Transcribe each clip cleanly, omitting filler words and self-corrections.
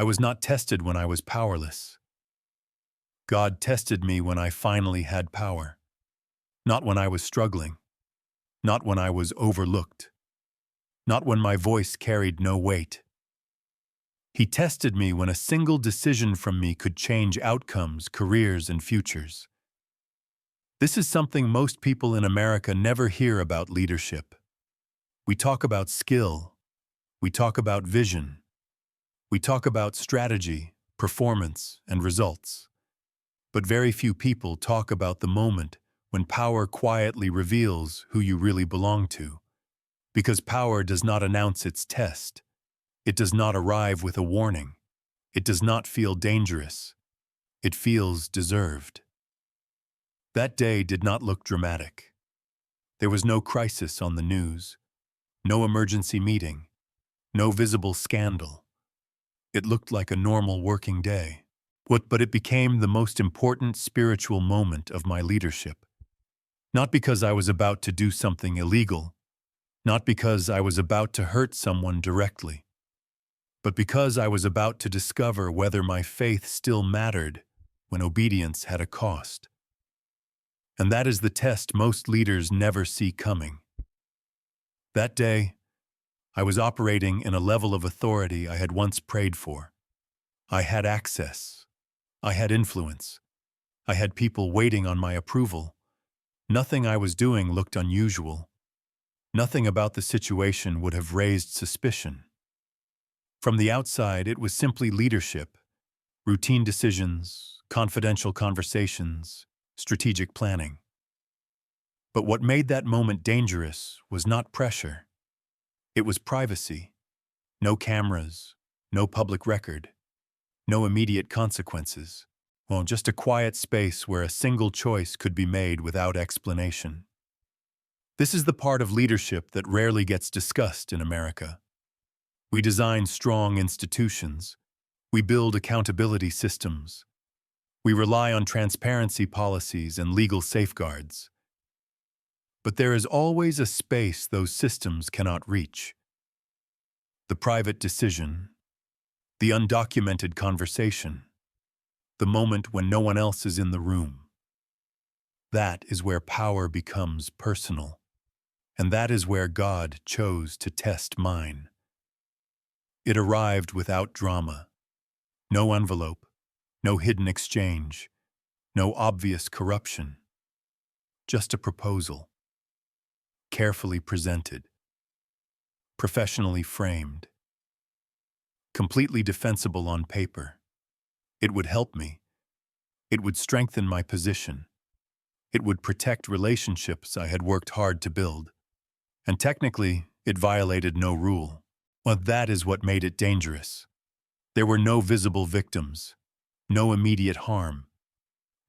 I was not tested when I was powerless. God tested me when I finally had power. Not when I was struggling. Not when I was overlooked. Not when my voice carried no weight. He tested me when a single decision from me could change outcomes, careers, and futures. This is something most people in America never hear about leadership. We talk about skill. We talk about vision. We talk about strategy, performance, and results. But very few people talk about the moment when power quietly reveals who you really belong to. Because power does not announce its test. It does not arrive with a warning. It does not feel dangerous. It feels deserved. That day did not look dramatic. There was no crisis on the news, no emergency meeting, no visible scandal. It looked like a normal working day. But it became the most important spiritual moment of my leadership. Not because I was about to do something illegal, not because I was about to hurt someone directly, but because I was about to discover whether my faith still mattered when obedience had a cost. And that is the test most leaders never see coming. That day, I was operating in a level of authority I had once prayed for. I had access. I had influence. I had people waiting on my approval. Nothing I was doing looked unusual. Nothing about the situation would have raised suspicion. From the outside, it was simply leadership, routine decisions, confidential conversations, strategic planning. But what made that moment dangerous was not pressure. It was privacy. No cameras, no public record, no immediate consequences. Well, just a quiet space where a single choice could be made without explanation. This is the part of leadership that rarely gets discussed in America. We design strong institutions. We build accountability systems. We rely on transparency policies and legal safeguards. But there is always a space those systems cannot reach. The private decision, the undocumented conversation, the moment when no one else is in the room. That is where power becomes personal, and that is where God chose to test mine. It arrived without drama, no envelope, no hidden exchange, no obvious corruption, just a proposal, carefully presented, professionally framed, completely defensible on paper. It would help me. It would strengthen my position. It would protect relationships I had worked hard to build. And technically, it violated no rule. But that is what made it dangerous. There were no visible victims, no immediate harm,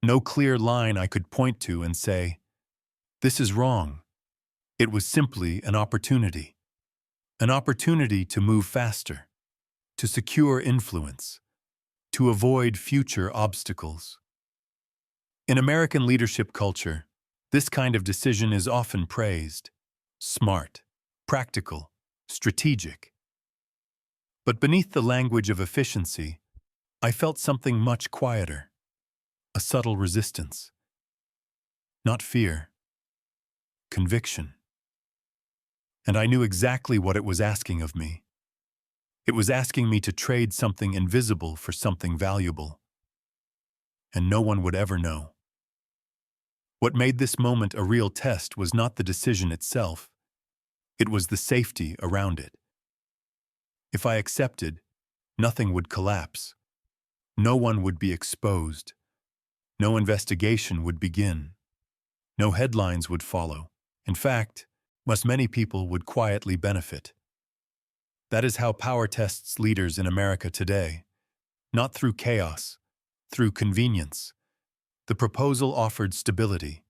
no clear line I could point to and say, "This is wrong." It was simply an opportunity to move faster, to secure influence, to avoid future obstacles. In American leadership culture, this kind of decision is often praised: smart, practical, strategic. But beneath the language of efficiency, I felt something much quieter, a subtle resistance. Not fear, conviction. And I knew exactly what it was asking of me. It was asking me to trade something invisible for something valuable. And no one would ever know. What made this moment a real test was not the decision itself. It was the safety around it. If I accepted, nothing would collapse. No one would be exposed. No investigation would begin. No headlines would follow. In fact, many people would quietly benefit. That is how power tests leaders in America today. Not through chaos, through convenience. The proposal offered stability.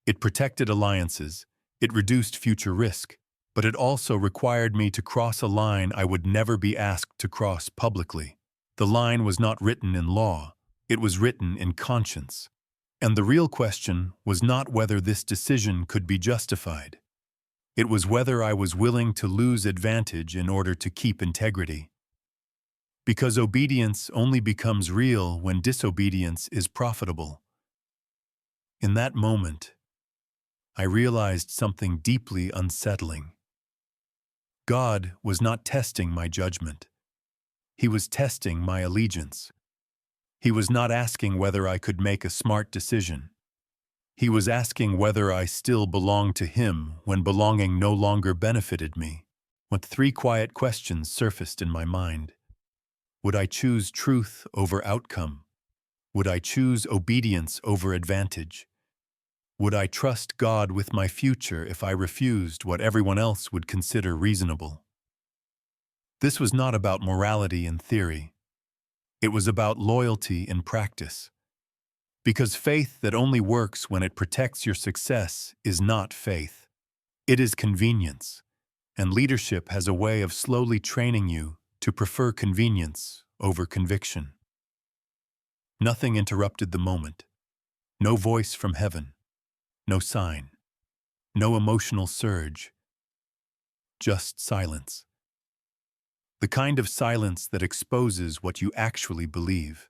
It protected alliances. It reduced future risk. But it also required me to cross a line I would never be asked to cross publicly. The line was not written in law. It was written in conscience. And the real question was not whether this decision could be justified. It was whether I was willing to lose advantage in order to keep integrity. Because obedience only becomes real when disobedience is profitable. In that moment, I realized something deeply unsettling. God was not testing my judgment. He was testing my allegiance. He was not asking whether I could make a smart decision. He was asking whether I still belonged to Him when belonging no longer benefited me. When three quiet questions surfaced in my mind. Would I choose truth over outcome? Would I choose obedience over advantage? Would I trust God with my future if I refused what everyone else would consider reasonable? This was not about morality in theory. It was about loyalty in practice. Because faith that only works when it protects your success is not faith. It is convenience. And leadership has a way of slowly training you to prefer convenience over conviction. Nothing interrupted the moment. No voice from heaven. No sign. No emotional surge. Just silence. The kind of silence that exposes what you actually believe.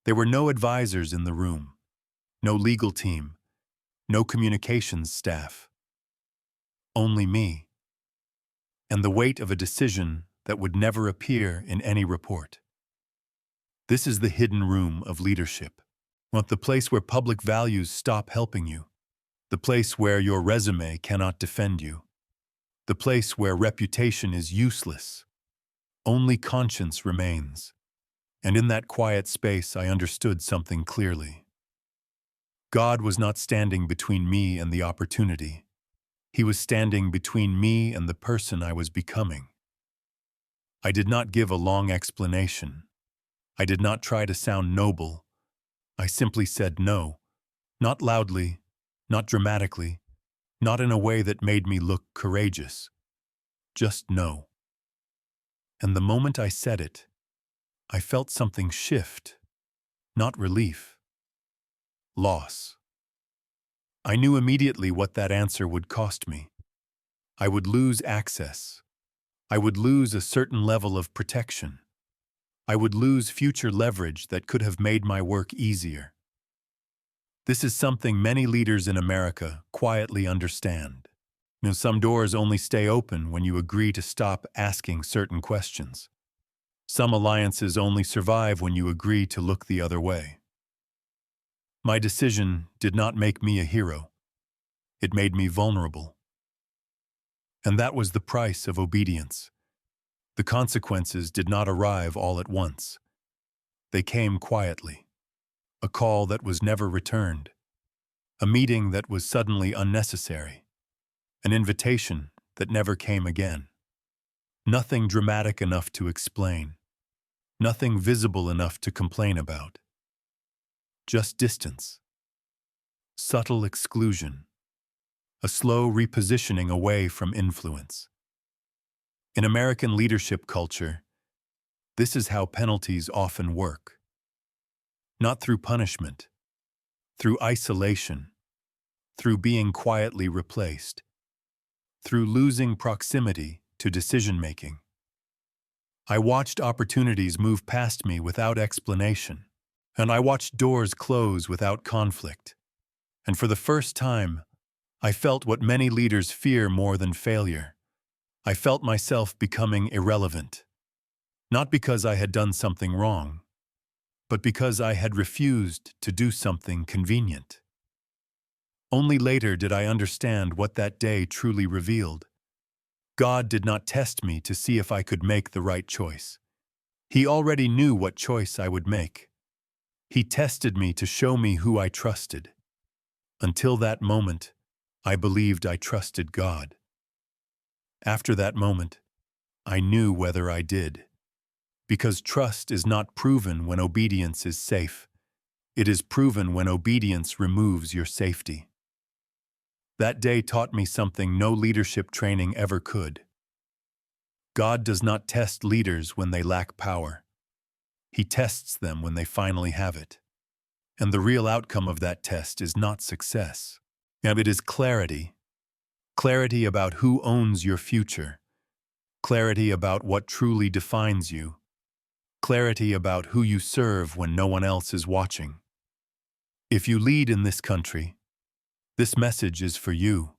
There were no advisors in the room. No legal team. No communications staff. Only me. And the weight of a decision that would never appear in any report. This is the hidden room of leadership. The place where public values stop helping you. The place where your resume cannot defend you. The place where reputation is useless. Only conscience remains. And in that quiet space, I understood something clearly. God was not standing between me and the opportunity. He was standing between me and the person I was becoming. I did not give a long explanation. I did not try to sound noble. I simply said no, not loudly, not dramatically, not in a way that made me look courageous. Just no. And the moment I said it, I felt something shift, not relief. Loss. I knew immediately what that answer would cost me. I would lose access. I would lose a certain level of protection. I would lose future leverage that could have made my work easier. This is something many leaders in America quietly understand. Some doors only stay open when you agree to stop asking certain questions. Some alliances only survive when you agree to look the other way. My decision did not make me a hero. It made me vulnerable. And that was the price of obedience. The consequences did not arrive all at once. They came quietly. A call that was never returned. A meeting that was suddenly unnecessary. An invitation that never came again. Nothing dramatic enough to explain. Nothing visible enough to complain about. Just distance. Subtle exclusion. A slow repositioning away from influence. In American leadership culture, this is how penalties often work. Not through punishment, through isolation, through being quietly replaced, through losing proximity to decision-making. I watched opportunities move past me without explanation, and I watched doors close without conflict. And for the first time, I felt what many leaders fear more than failure. I felt myself becoming irrelevant, not because I had done something wrong, but because I had refused to do something convenient. Only later did I understand what that day truly revealed. God did not test me to see if I could make the right choice. He already knew what choice I would make. He tested me to show me who I trusted. Until that moment, I believed I trusted God. After that moment, I knew whether I did. Because trust is not proven when obedience is safe. It is proven when obedience removes your safety. That day taught me something no leadership training ever could. God does not test leaders when they lack power. He tests them when they finally have it. And the real outcome of that test is not success. It is clarity. Clarity about who owns your future. Clarity about what truly defines you. clarity about who you serve when no one else is watching. If you lead in this country, this message is for you,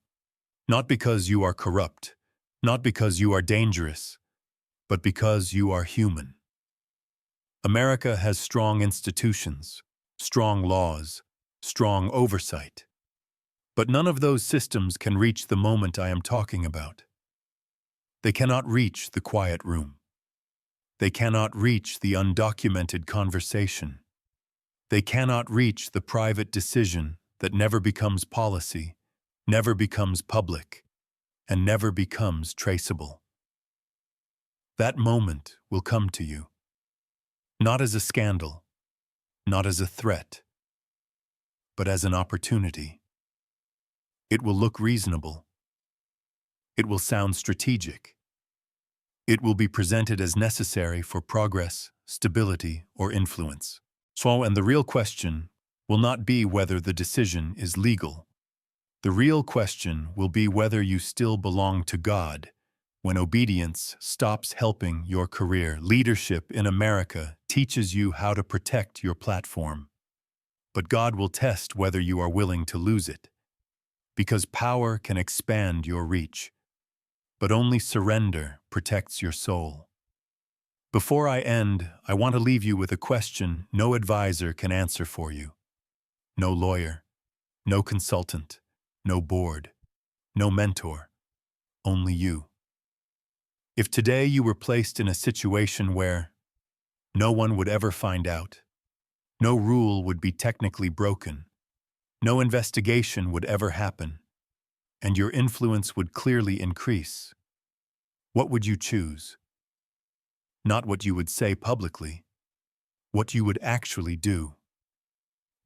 not because you are corrupt, not because you are dangerous, but because you are human. America has strong institutions, strong laws, strong oversight. But none of those systems can reach the moment I am talking about. They cannot reach the quiet room. They cannot reach the undocumented conversation. They cannot reach the private decision that never becomes policy, never becomes public, and never becomes traceable. That moment will come to you, not as a scandal, not as a threat, but as an opportunity. It will look reasonable. It will sound strategic. It will be presented as necessary for progress, stability, or influence. And the real question will not be whether the decision is legal. The real question will be whether you still belong to God when obedience stops helping your career. Leadership in America teaches you how to protect your platform. But God will test whether you are willing to lose it. Because power can expand your reach, but only surrender protects your soul. Before I end, I want to leave you with a question no advisor can answer for you. No lawyer, no consultant, no board, no mentor, only you. If today you were placed in a situation where no one would ever find out, no rule would be technically broken, no investigation would ever happen, and your influence would clearly increase, what would you choose? Not what you would say publicly, what you would actually do.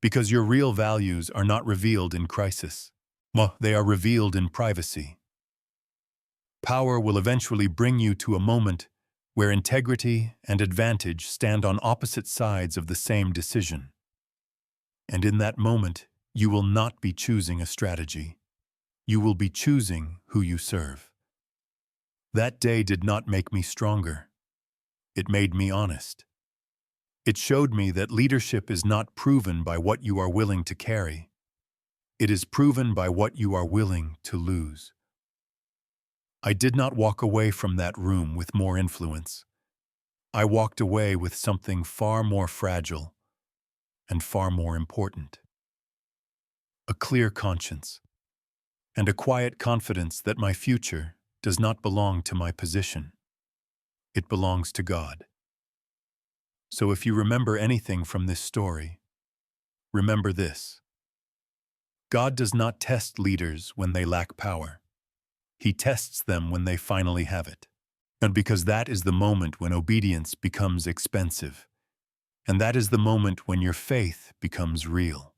Because your real values are not revealed in crisis. They are revealed in privacy. Power will eventually bring you to a moment where integrity and advantage stand on opposite sides of the same decision. And in that moment, you will not be choosing a strategy. You will be choosing who you serve. That day did not make me stronger. It made me honest. It showed me that leadership is not proven by what you are willing to carry. It is proven by what you are willing to lose. I did not walk away from that room with more influence. I walked away with something far more fragile and far more important. A clear conscience and a quiet confidence that my future does not belong to my position. It belongs to God. So if you remember anything from this story, remember this. God does not test leaders when they lack power. He tests them when they finally have it. And because that is the moment when obedience becomes expensive. And that is the moment when your faith becomes real.